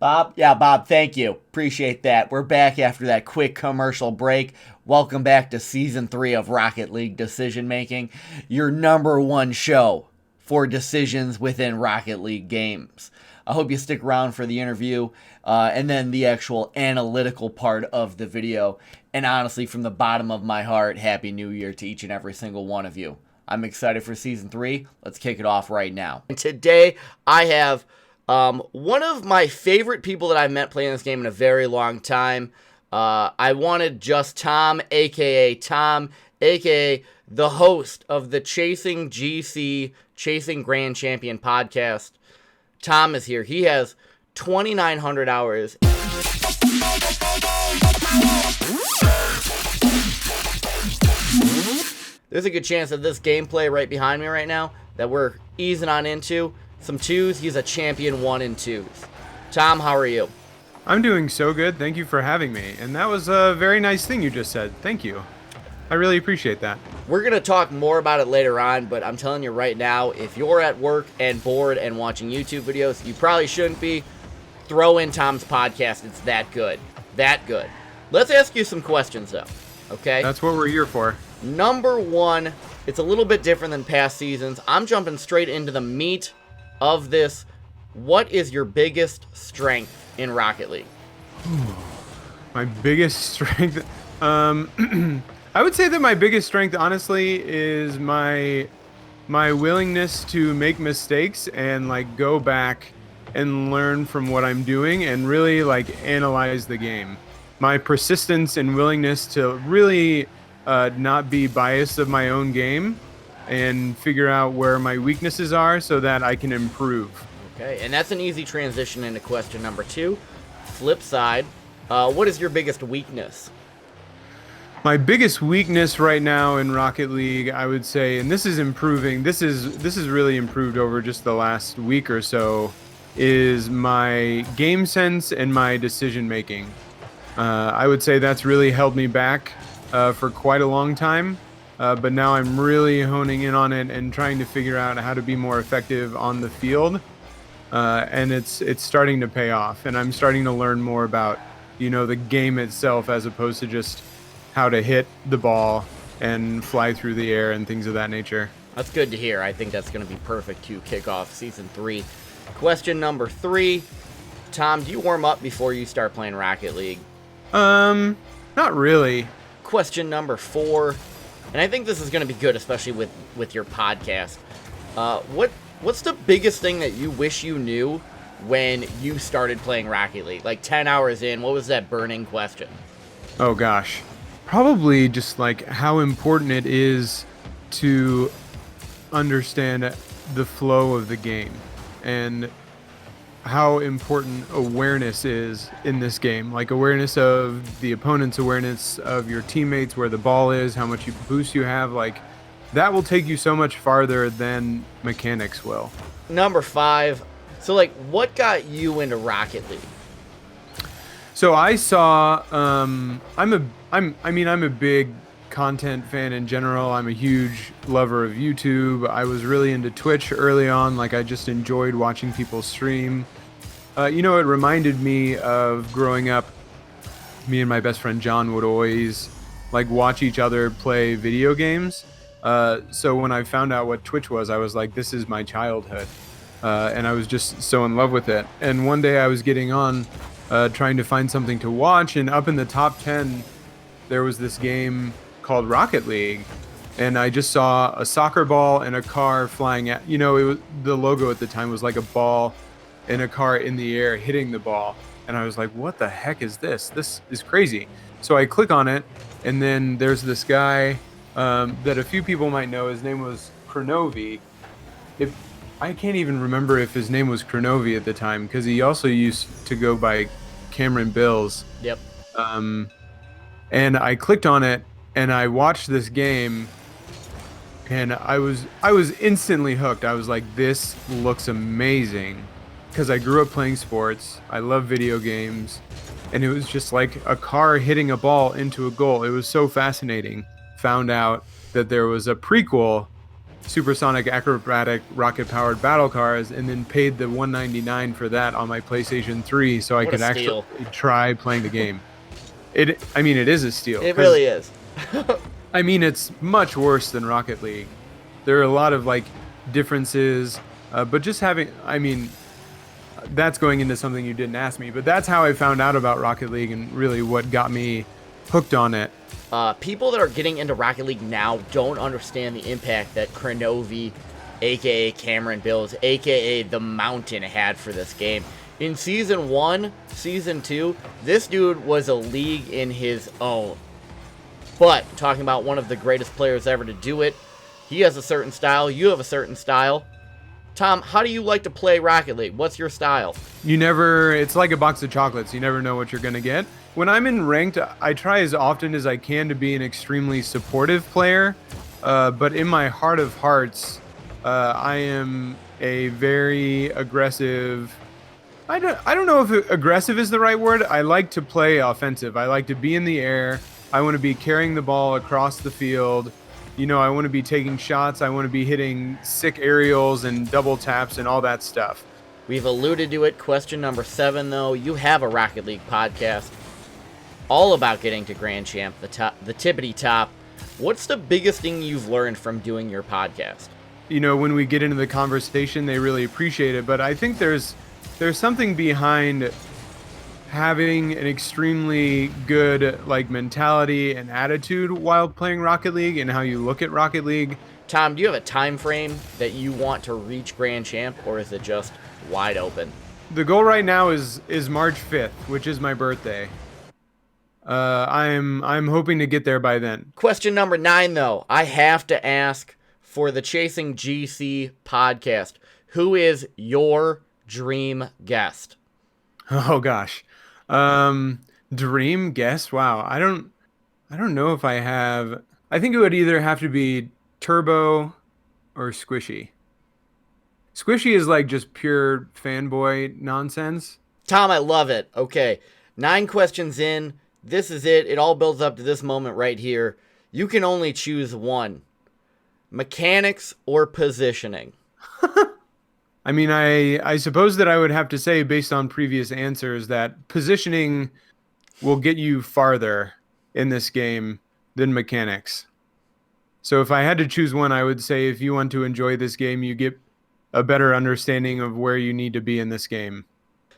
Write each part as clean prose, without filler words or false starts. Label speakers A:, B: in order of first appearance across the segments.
A: Bob? Yeah, Bob, thank you. Appreciate that. We're back after that quick commercial break. Welcome back to Season 3 of Rocket League Decision Making, your number one show for decisions within Rocket League games. I hope you stick around for the interview and then the actual analytical part of the video. And honestly, from the bottom of my heart, Happy New Year to each and every single one of you. I'm excited for Season 3. Let's kick it off right now. And today, I have one of my favorite people that I've met playing this game in a very long time. IWantedJustTom, a.k.a. Tom, a.k.a. the host of the Chasing GC, Chasing Grand Champion podcast. Tom is here. He has 2,900 hours. There's a good chance that this gameplay right behind me right now that we're easing on into some 2s. He's a champion 1 and 2s. Tom, how are you?
B: I'm doing so good. Thank you for having me. And that was a very nice thing you just said. Thank you. I really appreciate that.
A: We're going to talk more about it later on, but I'm telling you right now, if you're at work and bored and watching YouTube videos, you probably shouldn't be. Throw in Tom's podcast. It's that good. That good. Let's ask you some questions, though. Okay?
B: That's what we're here for.
A: Number 1, it's a little bit different than past seasons. I'm jumping straight into the meat of this. What is your biggest strength in Rocket League?
B: My biggest strength? I would say that my biggest strength, honestly, is my willingness to make mistakes and, like, go back and learn from what I'm doing and really, like, analyze the game. My persistence and willingness to really not be biased of my own game and figure out where my weaknesses are so that I can improve.
A: Okay, and that's an easy transition into question number 2. Flip side, what is your biggest weakness?
B: My biggest weakness right now in Rocket League, I would say, and this is improving, this is really improved over just the last week or so, is my game sense and my decision making. I would say that's really held me back for quite a long time, but now I'm really honing in on it and trying to figure out how to be more effective on the field. And it's starting to pay off, and I'm starting to learn more about, the game itself as opposed to just how to hit the ball and fly through the air and things of that nature.
A: That's good to hear. I think that's going to be perfect to kick off Season 3. Question number 3. Tom, do you warm up before you start playing Rocket League?
B: Not really.
A: Question number 4. And I think this is going to be good, especially with your podcast. What's the biggest thing that you wish you knew when you started playing Rocket League? Like 10 hours in, what was that burning question?
B: Oh gosh. Probably just like how important it is to understand the flow of the game and how important awareness is in this game. Like awareness of the opponent's, awareness of your teammates, where the ball is, how much boost you have. Like that will take you so much farther than mechanics will.
A: Number 5. So like what got you into Rocket League?
B: So I saw, I'm a big content fan in general. I'm a huge lover of YouTube. I was really into Twitch early on. Like I just enjoyed watching people stream. It reminded me of growing up. Me and my best friend John would always like watch each other play video games. So when I found out what Twitch was, I was like, this is my childhood. And I was just so in love with it. And one day I was getting on, trying to find something to watch, and up in the top 10 there was this game called Rocket League, and I just saw a soccer ball and a car flying at, it was, the logo at the time was like a ball and a car in the air hitting the ball, and I was like, what the heck is this? This is crazy. So I click on it, and then there's this guy that a few people might know. His name was Chronovi. I can't even remember if his name was Chronovi at the time, because he also used to go by Cameron Bills.
A: Yep.
B: And I clicked on it, and I watched this game, and I was instantly hooked. I was like, this looks amazing, because I grew up playing sports. I love video games, and it was just like a car hitting a ball into a goal. It was so fascinating. Found out that there was a prequel supersonic acrobatic rocket-powered battle cars, and then paid the $199 for that on my PlayStation 3 so I
A: What a
B: could actually
A: steal.
B: try playing the game. I mean, it is a steal.
A: It really is.
B: I mean, it's much worse than Rocket League. There are a lot of like differences, but just having, I mean, that's going into something you didn't ask me, but that's how I found out about Rocket League and really what got me hooked on it.
A: People that are getting into Rocket League now don't understand the impact that Kranovi, aka Cameron Bills, aka The Mountain, had for this game. In Season 1, Season 2, this dude was a league in his own. But, talking about one of the greatest players ever to do it, he has a certain style, you have a certain style. Tom, how do you like to play Rocket League? What's your style?
B: It's like a box of chocolates. You never know what you're going to get. When I'm in ranked, I try as often as I can to be an extremely supportive player. But in my heart of hearts, I am a very aggressive... I don't know if aggressive is the right word. I like to play offensive. I like to be in the air. I want to be carrying the ball across the field. You know, I want to be taking shots. I want to be hitting sick aerials and double taps and all that stuff.
A: We've alluded to it. Question number 7, though. You have a Rocket League podcast all about getting to Grand Champ, the tippity top. What's the biggest thing you've learned from doing your podcast?
B: You know, when we get into the conversation, they really appreciate it. But I think there's something behind having an extremely good like mentality and attitude while playing Rocket League and how you look at Rocket League.
A: Tom, do you have a time frame that you want to reach Grand Champ, or is it just wide open?
B: The goal right now is March 5th, which is my birthday. I'm hoping to get there by then.
A: Question number 9, though. I have to ask, for the Chasing GC podcast, who is your dream guest?
B: Oh gosh. Dream guest? Wow. I don't know if I have. I think it would either have to be Turbo or Squishy. Squishy is like just pure fanboy nonsense.
A: Tom, I love it. Okay. 9 questions in. This is it. It all builds up to this moment right here. You can only choose one. Mechanics or positioning?
B: I mean, I suppose that I would have to say, based on previous answers, that positioning will get you farther in this game than mechanics. So if I had to choose one, I would say if you want to enjoy this game, you get a better understanding of where you need to be in this game.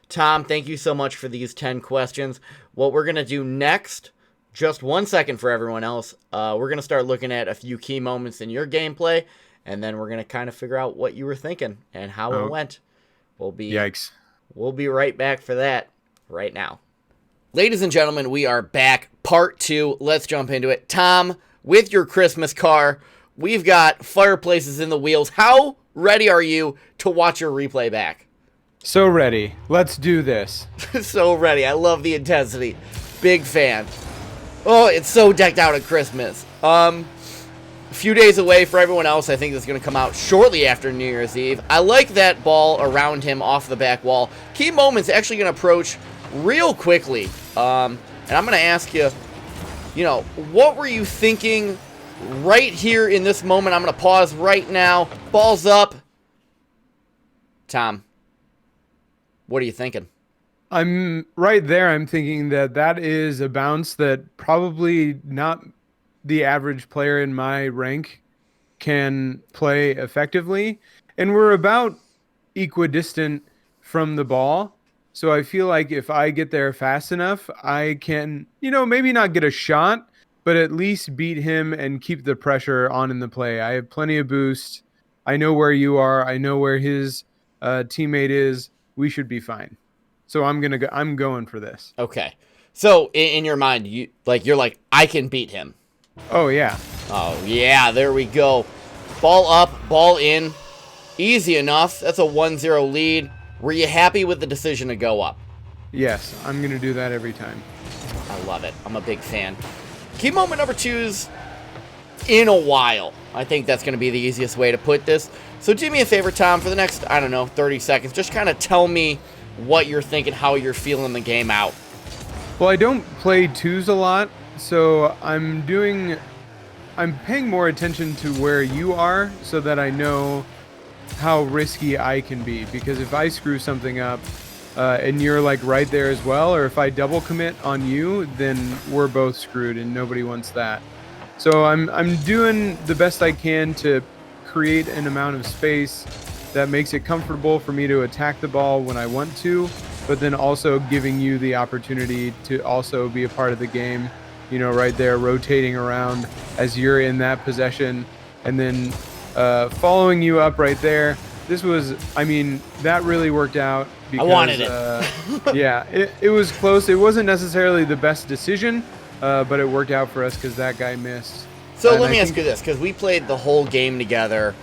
A: Tom, thank you so much for these 10 questions. What we're going to do next, just 1 second for everyone else, we're going to start looking at a few key moments in your gameplay, and then we're going to kind of figure out what you were thinking and how it went.
B: Yikes.
A: We'll be right back for that right now. Ladies and gentlemen, we are back. Part 2. Let's jump into it. Tom, with your Christmas car, we've got fireplaces in the wheels. How ready are you to watch your replay back?
B: So ready. Let's do this.
A: So ready. I love the intensity. Big fan. Oh, it's so decked out at Christmas. A few days away for everyone else. I think this is going to come out shortly after New Year's Eve. I like that ball around him off the back wall. Key moment's actually going to approach real quickly. And I'm going to ask you, what were you thinking right here in this moment? I'm going to pause right now. Ball's up. Tom, what are you thinking?
B: I'm right there. I'm thinking that is a bounce that probably not the average player in my rank can play effectively. And we're about equidistant from the ball. So I feel like if I get there fast enough, I can, maybe not get a shot, but at least beat him and keep the pressure on in the play. I have plenty of boost. I know where you are. I know where his teammate is. We should be fine. So I'm going for this.
A: Okay. So in your mind, you're like, I can beat him.
B: Oh yeah.
A: Oh yeah, there we go. Ball up, ball in. Easy enough. That's a 1-0 lead. Were you happy with the decision to go up?
B: Yes, I'm going to do that every time.
A: I love it. I'm a big fan. Key moment number 2 is in a while. I think that's going to be the easiest way to put this. So do me a favor, Tom, for the next, 30 seconds, just kind of tell me what you're thinking, how you're feeling the game out.
B: Well, I don't play twos a lot, so I'm doing I'm paying more attention to where you are so that I know how risky I can be, because if I screw something up and you're like right there as well, or if I double commit on you, then we're both screwed and nobody wants that. So I'm doing the best I can to create an amount of space that makes it comfortable for me to attack the ball when I want to, but then also giving you the opportunity to also be a part of the game, right there rotating around as you're in that possession, and then following you up right there. That really worked out because
A: I wanted it.
B: yeah, it was close. It wasn't necessarily the best decision, but it worked out for us because that guy missed.
A: So
B: And
A: let
B: I
A: me ask
B: think-
A: you this, because we played the whole game together,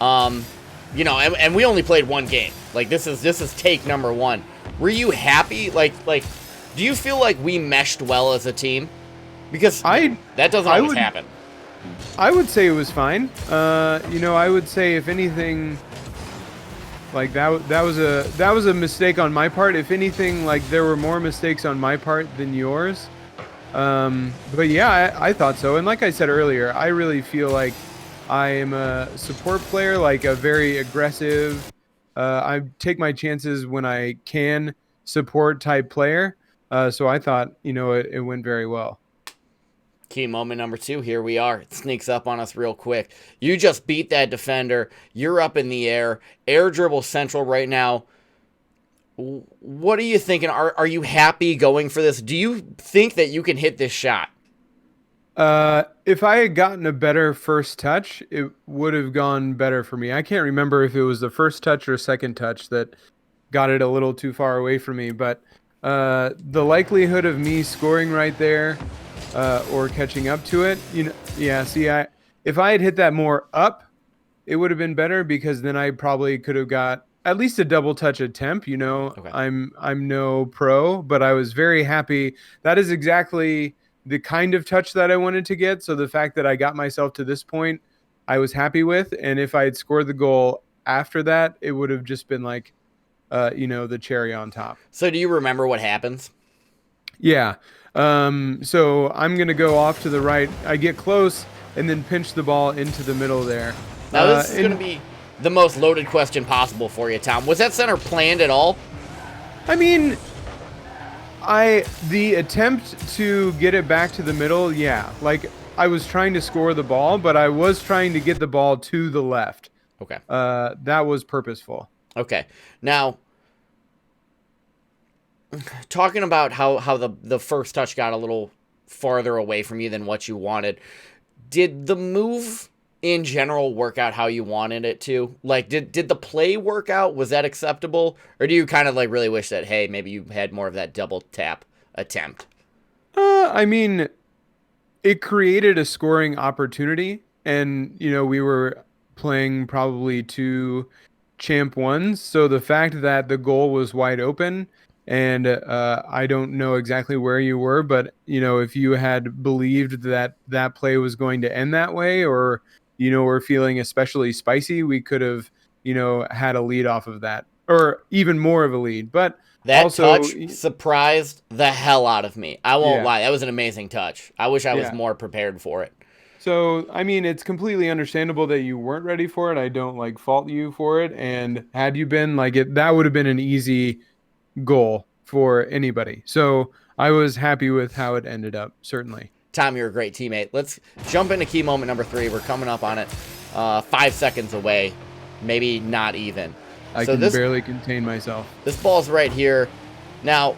A: and we only played one game. Like this is take number one. Were you happy? Like, do you feel like we meshed well as a team? Because that doesn't always happen.
B: I would say it was fine. I would say if anything, like that was a mistake on my part. If anything, like there were more mistakes on my part than yours. But yeah, I thought so. And like I said earlier, I really feel like I am a support player, like a very aggressive. I take my chances when I can support type player. So I thought, it went very well.
A: Key moment number 2, here we are. It sneaks up on us real quick. You just beat that defender. You're up in the air dribble central right now. What are you thinking? Are you happy going for this? Do you think that you can hit this shot?
B: If I had gotten a better first touch, it would have gone better for me. I can't remember if it was the first touch or second touch that got it a little too far away from me, but the likelihood of me scoring right there or catching up to it, if I had hit that more up, it would have been better, because then I probably could have got at least a double touch attempt.
A: Okay.
B: I'm no pro, but I was very happy. That is exactly the kind of touch that I wanted to get. So the fact that I got myself to this point, I was happy with. And if I had scored the goal after that, it would have just been like, the cherry on top.
A: So do you remember what happens?
B: Yeah. So I'm going to go off to the right. I get close and then pinch the ball into the middle there.
A: Now, this is going to be the most loaded question possible for you, Tom. Was that center planned at all?
B: I mean, the attempt to get it back to the middle, yeah. Like, I was trying to score the ball, but I was trying to get the ball to the left.
A: Okay.
B: That was purposeful.
A: Okay. Now, talking about how the first touch got a little farther away from you than what you wanted, did the move in general work out how you wanted it to? Like, did the play work out? Was that acceptable? Or do you kind of like really wish that, hey, maybe you had more of that double tap attempt?
B: It created a scoring opportunity, and, we were playing probably 2 champ ones. So the fact that the goal was wide open, and I don't know exactly where you were, but, if you had believed that that play was going to end that way, or, we're feeling especially spicy, we could have, had a lead off of that, or even more of a lead. But
A: that
B: also,
A: touch surprised the hell out of me. I won't
B: Yeah.
A: lie. That was an amazing touch. I wish I was
B: Yeah.
A: more prepared for it.
B: So, it's completely understandable that you weren't ready for it. I don't fault you for it. And had you been that would have been an easy goal for anybody. So I was happy with how it ended up, certainly.
A: Tom, you're a great teammate. Let's jump into key moment number 3. We're coming up on it. 5 seconds away. Maybe not even.
B: I can barely contain myself.
A: This ball's right here. Now,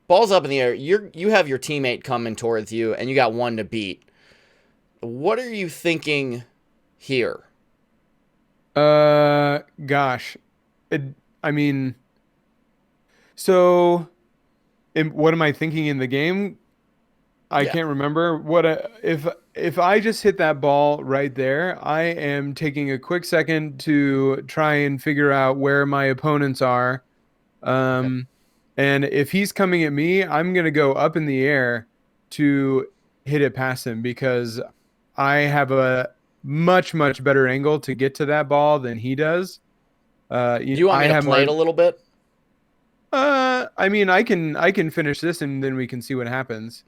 A: ball's up in the air. You have your teammate coming towards you, and you got one to beat. What are you thinking here?
B: Gosh. So what am I thinking in the game? I can't remember. If I just hit that ball right there, I am taking a quick second to try and figure out where my opponents are. And if he's coming at me, I'm going to go up in the air to hit it past him, because I have a much, much better angle to get to that ball than he does.
A: Do you want me to play it a little bit?
B: I can finish this and then we can see what happens.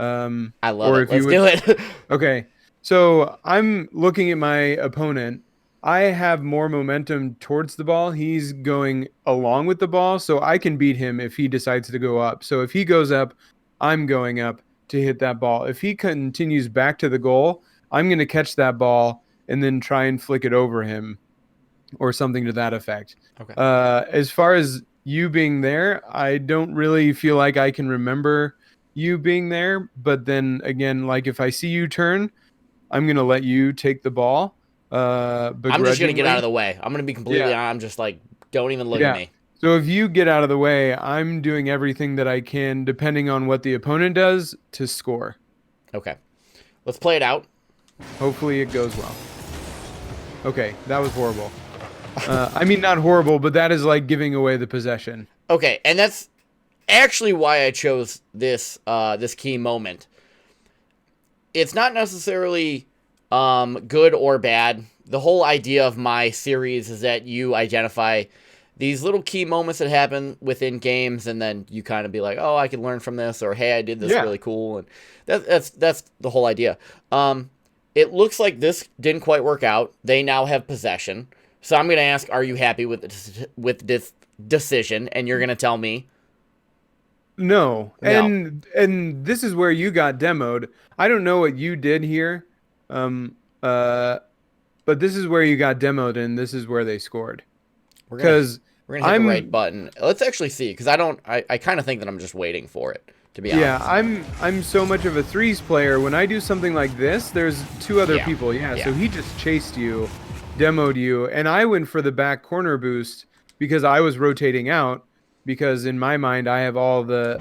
A: I love
B: Or
A: it.
B: if you
A: Let's
B: would,
A: do it.
B: okay. So I'm looking at my opponent. I have more momentum towards the ball. He's going along with the ball, so I can beat him if he decides to go up. So if he goes up, I'm going up to hit that ball. If he continues back to the goal, I'm going to catch that ball and then try and flick it over him or something to that effect.
A: Okay.
B: As far as you being there, I don't really feel like I can remember you being there. But then again, like if I see you turn, I'm going to let you take the ball
A: I'm just gonna get out of
B: begrudgingly.
A: the way. I'm gonna be completely
B: Yeah.
A: honest. I'm just like, don't even look at
B: Yeah.
A: me.
B: So if you get out of the way, I'm doing everything that I can, depending on what the opponent does, to score.
A: Okay. Let's play it out.
B: Hopefully it goes well. Okay, that was horrible. I mean, not horrible, but that is like giving away the possession.
A: Okay, and that's actually why I chose this key moment. It's not necessarily good or bad. The whole idea of my series is that you identify these little key moments that happen within games, and then you kind of be like, "Oh, I can learn from this," or "Hey, I did this
B: Yeah.
A: really cool," and that's the whole idea. It looks like this didn't quite work out. They now have possession, so I'm gonna ask, "Are you happy with this decision?" And you're gonna tell me,
B: No.
A: "No."
B: And this is where you got demoed. I don't know what you did here. Um uh but this is where you got demoed and this is where they scored.
A: We're gonna
B: Cuz
A: we're gonna hit the right
B: I'm
A: button. Let's actually see, because I kind of think that I'm just waiting for it, to be
B: yeah,
A: honest.
B: I'm so much of a threes player. When I do something like this, there's two other
A: Yeah.
B: people. Yeah,
A: Yeah.
B: so he just chased you, demoed you, and I went for the back corner boost because I was rotating out because in my mind I have all the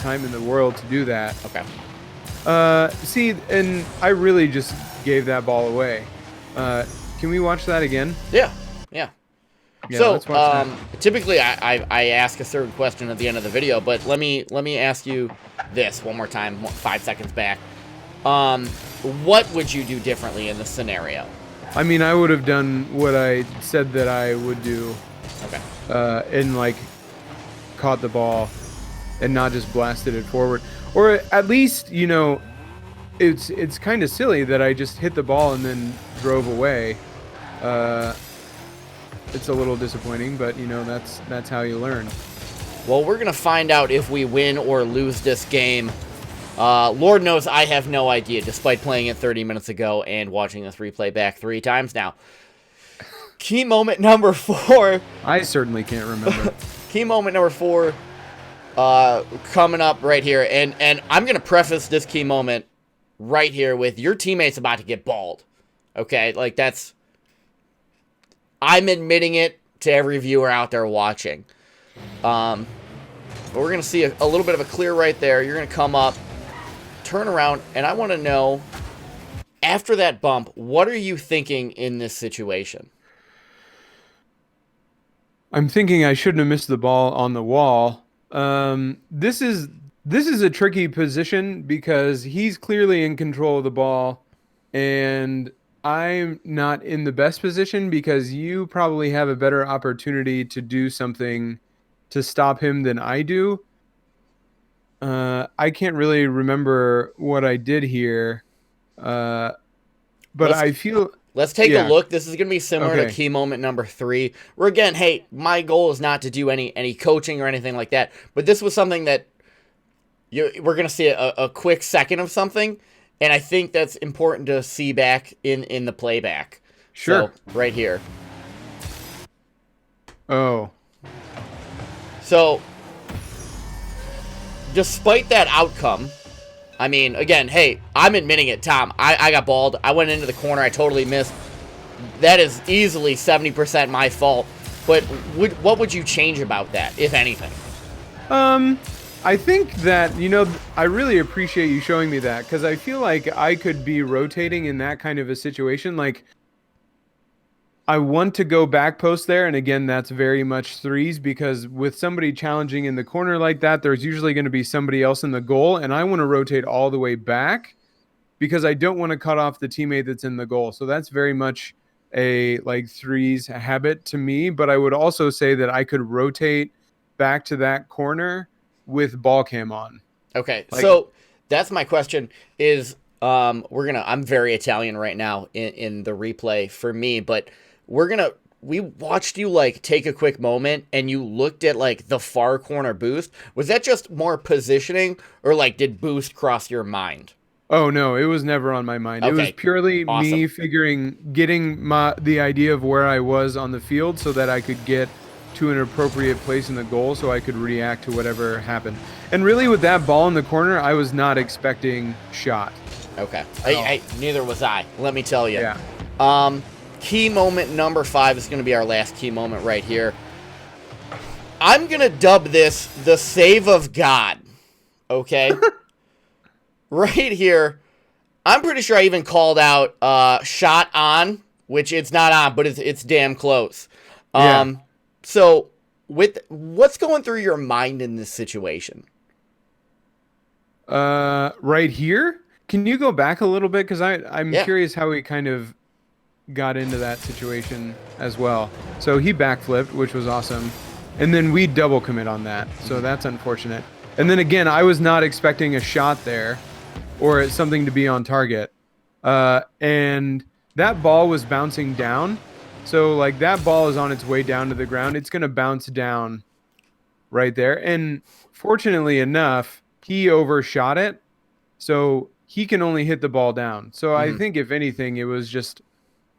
B: time in the world to do that.
A: Okay.
B: See, and I really just gave that ball away. Can we watch that again?
A: Yeah. Yeah.
B: Yeah,
A: So,
B: let's watch that.
A: typically I ask a certain question at the end of the video, but let me ask you this one more time, 5 seconds back. What would you do differently in this scenario?
B: I mean, I would have done what I said that I would do,
A: Okay.
B: and like caught the ball and not just blasted it forward. Or at least, you know, it's kind of silly that I just hit the ball and then drove away. It's a little disappointing, but you know, that's how you learn.
A: Well, we're gonna find out if we win or lose this game. Lord knows I have no idea, despite playing it 30 minutes ago and watching this replay back 3 times now. Key moment number 4.
B: I certainly can't remember.
A: Key moment number 4 coming up right here. And I'm going to preface this key moment right here with your teammate's about to get balled. Okay? Like, that's... I'm admitting it to every viewer out there watching. But we're going to see a little bit of a clear right there. You're going to come up, turn around, and I want to know, after that bump, what are you thinking in this situation?
B: I'm thinking I shouldn't have missed the ball on the wall. This is a tricky position because he's clearly in control of the ball, and I'm not in the best position because you probably have a better opportunity to do something to stop him than I do. I can't really remember what I did here, but I feel...
A: Let's take a
B: Yeah.
A: look. This is going to be similar to
B: Okay.
A: key moment number 3. Where, again, hey, my goal is not to do any coaching or anything like that. But this was something that we're going to see a quick second of something. And I think that's important to see back in the playback.
B: Sure.
A: So, right here.
B: Oh.
A: So, despite that outcome... I mean, again, hey, I'm admitting it, Tom. I got balled. I went into the corner. I totally missed. That is easily 70% my fault. But what would you change about that, if anything?
B: I think that, you know, I really appreciate you showing me that because I feel like I could be rotating in that kind of a situation. Like, I want to go back post there, and again, that's very much threes because with somebody challenging in the corner like that, there's usually going to be somebody else in the goal, and I want to rotate all the way back because I don't want to cut off the teammate that's in the goal. So that's very much a like threes habit to me, but I would also say that I could rotate back to that corner with ball cam on.
A: Okay,
B: Like-
A: so that's my question is I'm very Italian right now in the replay for me, but we watched you like take a quick moment and you looked at like the far corner boost. Was that just more positioning or like did boost cross your mind?
B: Oh no, it was never on my mind. It was
A: Okay.
B: purely me
A: Awesome.
B: getting the idea of where I was on the field so that I could get to an appropriate place in the goal so I could react to whatever happened. And really with that ball in the corner, I was not expecting shot.
A: Okay. Neither was I. Let me tell you.
B: Yeah.
A: Key moment number 5 is going to be our last key moment right here. I'm going to dub this the save of God. Okay? Right here. I'm pretty sure I even called out shot on, which it's not on, but it's damn close.
B: Yeah.
A: So with what's going through your mind in this situation?
B: Right here? Can you go back a little bit? Because I'm
A: Yeah.
B: curious how we kind of got into that situation as well. So he backflipped, which was awesome. And then we double commit on that. So that's unfortunate. And then again, I was not expecting a shot there or something to be on target. And that ball was bouncing down. So like that ball is on its way down to the ground. It's going to bounce down right there. And fortunately enough, he overshot it. So he can only hit the ball down. So I think if anything, it was just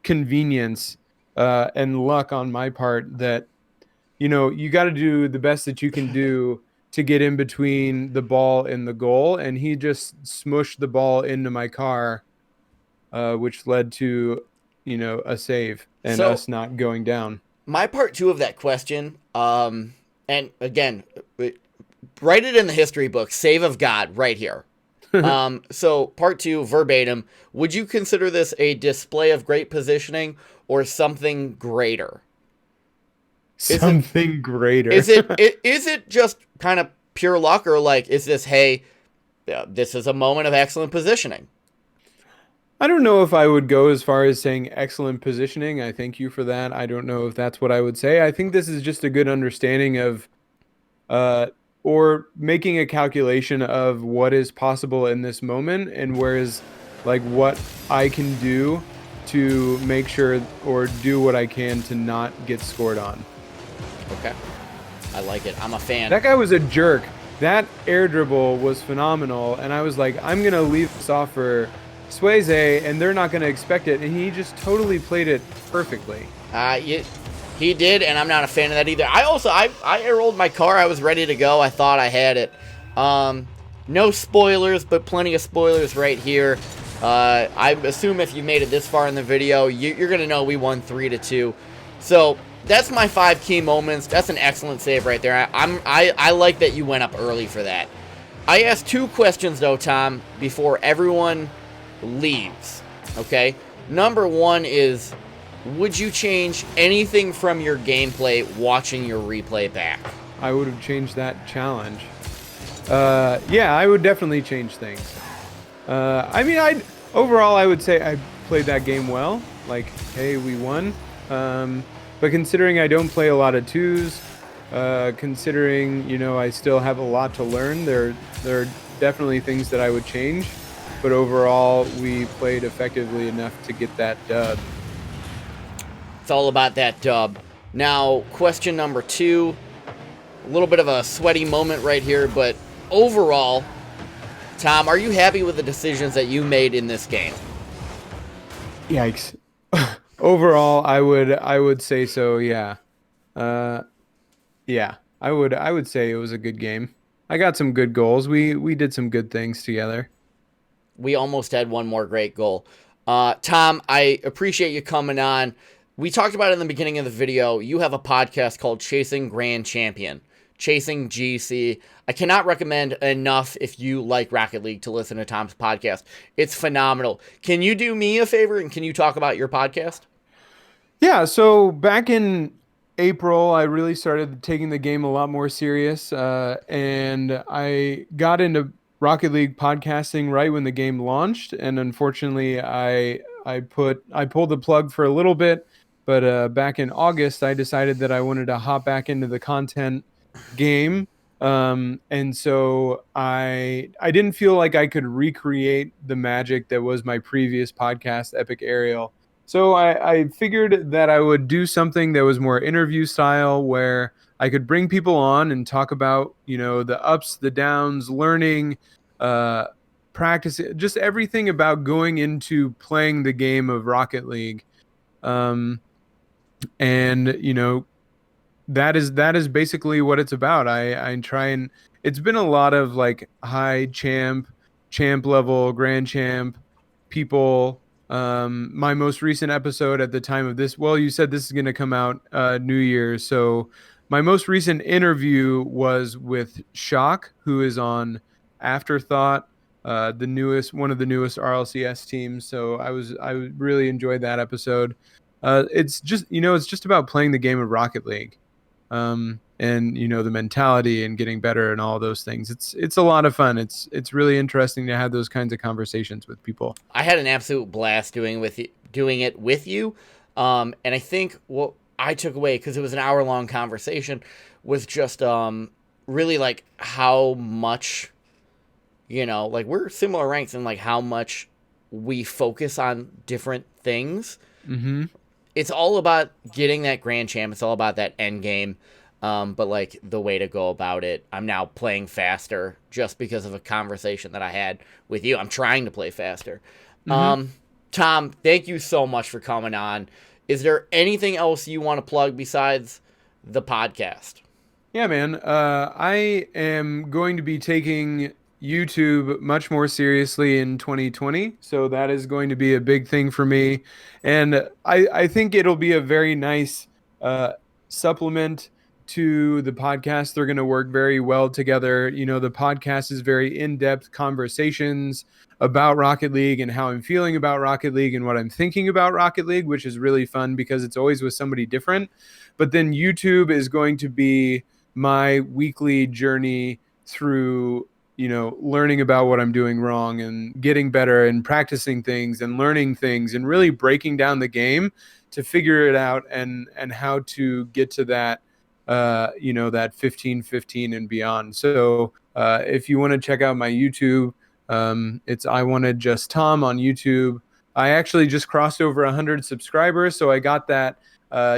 B: convenience and luck on my part that, you got to do the best that you can do to get in between the ball and the goal. And he just smushed the ball into my car, which led to, a save and
A: So
B: us not going down.
A: my part 2 of that question, and again, write it in the history book, save of God, right here. So part 2, verbatim, would you consider this a display of great positioning or something greater?
B: Something greater.
A: Is it just kind of pure luck or like, is this, hey, this is a moment of excellent positioning?
B: I don't know if I would go as far as saying excellent positioning. I thank you for that. I don't know if that's what I would say. I think this is just a good understanding of or making a calculation of what is possible in this moment and whereas like what I can do to make sure or do what I can to not get scored on.
A: Okay. I like it. I'm a fan.
B: That guy was a jerk. That air dribble was phenomenal and I was like, I'm going to leave this off for SwasAye and they're not going to expect it and he just totally played it perfectly.
A: He did, and I'm not a fan of that either. I air-rolled my car. I was ready to go. I thought I had it. No spoilers, but plenty of spoilers right here. I assume if you made it this far in the video, you're going to know we won 3-2. So that's my 5 key moments. That's an excellent save right there. I like that you went up early for that. I asked 2 questions, though, Tom, before everyone leaves. Okay? Number 1 is, would you change anything from your gameplay watching your replay back?
B: I would have changed that challenge. Yeah, I would definitely change things. Overall, I would say I played that game well. Like, hey, we won. But considering I don't play a lot of 2s, considering, I still have a lot to learn, there are definitely things that I would change. But overall, we played effectively enough to get that dub.
A: It's all about that dub. Now, question number 2. A little bit of a sweaty moment right here, but overall, Tom, are you happy with the decisions that you made in this game?
B: Yikes. Overall, I would say so, yeah. Yeah, I would say it was a good game. I got some good goals. We did some good things together.
A: We almost had one more great goal. Tom, I appreciate you coming on. We talked about it in the beginning of the video. You have a podcast called Chasing Grand Champion, Chasing GC. I cannot recommend enough if you like Rocket League to listen to Tom's podcast. It's phenomenal. Can you do me a favor and can you talk about your podcast?
B: Yeah, so back in April, I really started taking the game a lot more serious, and I got into Rocket League podcasting right when the game launched, and unfortunately, I pulled the plug for a little bit, but back in August, I decided that I wanted to hop back into the content game And so I didn't feel like I could recreate the magic that was my previous podcast, Epic Aerial. So I figured that I would do something that was more interview style, where I could bring people on and talk about, the ups, the downs, learning, uh, practice, just everything about going into playing the game of Rocket League. Um, and that is basically what it's about. I try and it's been a lot of like high champ level, grand champ people. My most recent episode at the time of this, well, you said this is going to come out New Year's, so my most recent interview was with Shock, who is on Afterthought, the newest one of the newest RLCS teams. So I really enjoyed that episode. It's just about playing the game of Rocket League, and the mentality and getting better and all those things. It's a lot of fun. It's really interesting to have those kinds of conversations with people.
A: I had an absolute blast doing it with you. And I think what I took away, because it was an hour-long conversation, was just really like how much, like we're similar ranks, and like how much we focus on different things.
B: Mm-hmm.
A: It's all about getting that grand champ. It's all about that end game. But like the way to go about it, I'm now playing faster just because of a conversation that I had with you. I'm trying to play faster.
B: Mm-hmm.
A: Tom, thank you so much for coming on. Is there anything else you want to plug besides the podcast?
B: Yeah, man. I am going to be taking YouTube much more seriously in 2020. So that is going to be a big thing for me. And I think it'll be a very nice supplement to the podcast. They're going to work very well together. The podcast is very in-depth conversations about Rocket League and how I'm feeling about Rocket League and what I'm thinking about Rocket League, which is really fun because it's always with somebody different. But then YouTube is going to be my weekly journey through learning about what I'm doing wrong and getting better and practicing things and learning things and really breaking down the game to figure it out and how to get to that that 15-15 and beyond. So if you want to check out my YouTube, it's IWantedJustTom on YouTube. I actually just crossed over 100 subscribers, so I got that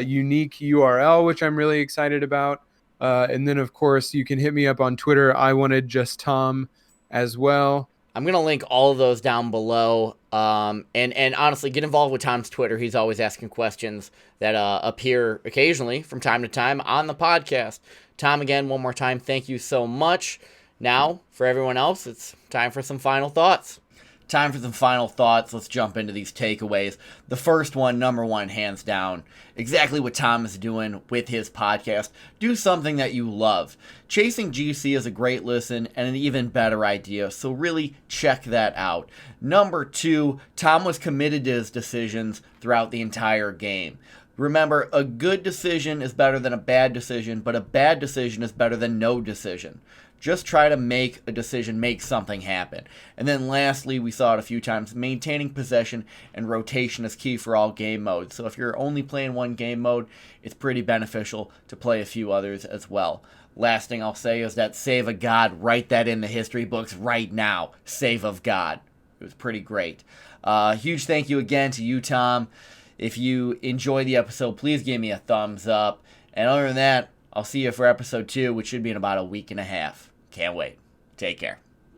B: unique URL, which I'm really excited about. And then, of course, you can hit me up on Twitter, IWantedJustTom, as well.
A: I'm going to link all of those down below. And honestly, get involved with Tom's Twitter. He's always asking questions that appear occasionally from time to time on the podcast. Tom, again, one more time, thank you so much. Now, for everyone else, it's time for some final thoughts. Time for some final thoughts. Let's jump into these takeaways. The first one, number one, hands down, exactly what Tom is doing with his podcast. Do something that you love. Chasing GC is a great listen and an even better idea, so really check that out. Number two, Tom was committed to his decisions throughout the entire game. Remember, a good decision is better than a bad decision, but a bad decision is better than no decision. Just try to make a decision, make something happen. And then lastly, we saw it a few times, maintaining possession and rotation is key for all game modes. So if you're only playing one game mode, it's pretty beneficial to play a few others as well. Last thing I'll say is that Save of God, write that in the history books right now. Save of God. It was pretty great. Huge thank you again to you, Tom. If you enjoyed the episode, please give me a thumbs up. And other than that, I'll see you for episode 2, which should be in about a week and a half. Can't wait. Take care.